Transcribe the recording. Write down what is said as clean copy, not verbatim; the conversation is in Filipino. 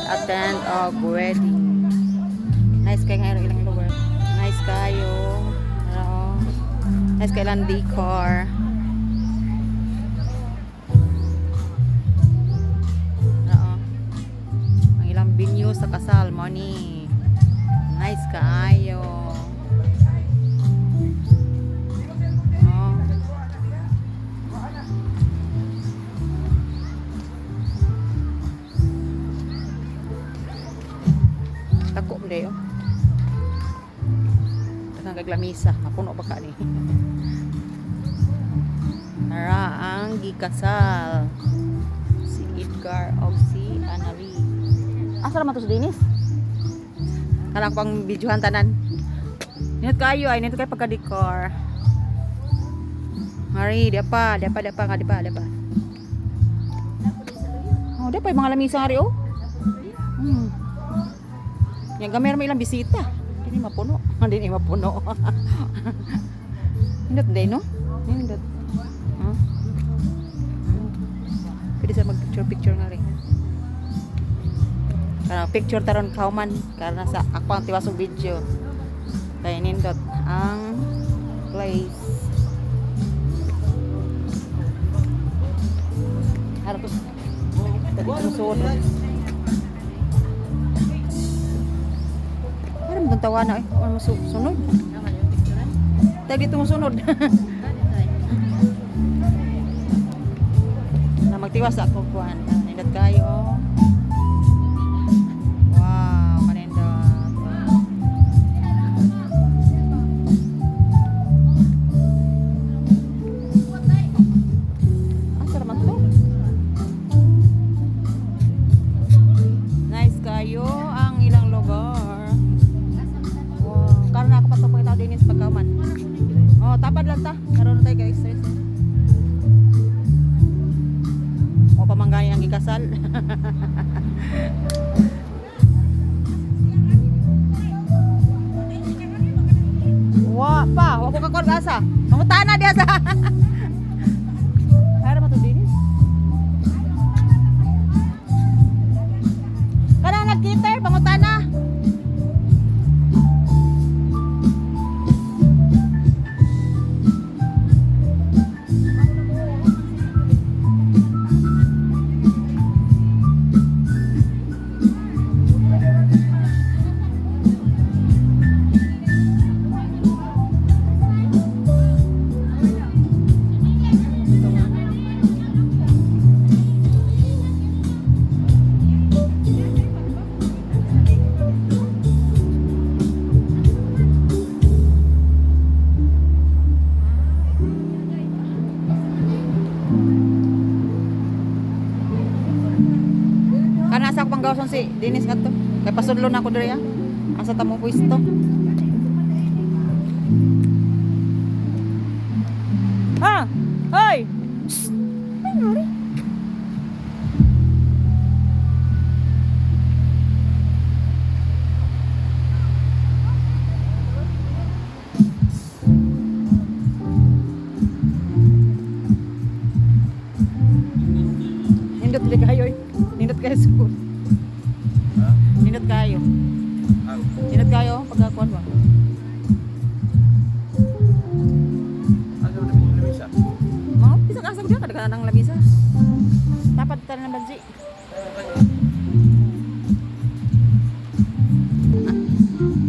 attend a wedding. Nice kayo nga ilang lugar. Nice kayo. Nice kayo lang decor. Ang ilang venue sa kasal mo ni. Nice kayo. Tako mo dayo. Takang kaglamisa. Mapuno ba ka ni? Nara ang gikasal. Si Edgar o si Anali. Asa naman to si Dennis? Kala ko pang videohan tanan. Ninot kayo ay. Ninot kayo pagka-decor. Mari, dia pa nga, dia pa. Oh, dia pa yung mga lamisa nga rin, oh. Yang gamay may ilang bisita. Hindi mapuno. Hindi mapuno. Hindot din, no? Hindot. Pwede sa mag-picture nga rin. Karena picture taron kauman. Karena sa ako ang tiwasong video. Kaya nindot ang place. Harap tadi susunod. Parang itong tawa na ano sunod. Tadi ito musunod. Na magtiwas ako kuan. Nindot kayo. Wow, kanindot. Asa naman to? Nice kayo ang ilang lugar. Wow, karon ako pa to pagkatao din sa pagkaman. Oh, tapad lang ta. Karon tayo guys. O pamanggani ang gikasal. Wa pa, wa ko kakon asa. Mangutana dia sa. Para mo to dinis. Kana nagkiter pangutana. Kana sa panggawson si Dennis kadto. Kay pasudlo na ako diri ah. Asa ta mo pwesto? Ha? Hoy. Ano ri? Nindot di kayo. Nindot kayo school. Ha? Nindot kayo. Nindot kayo pagkakuan ba? Ano na yung lamisa? Mga pisang asag dyan. Kadaghan ng lamisa. Dapat tayo ng bansi.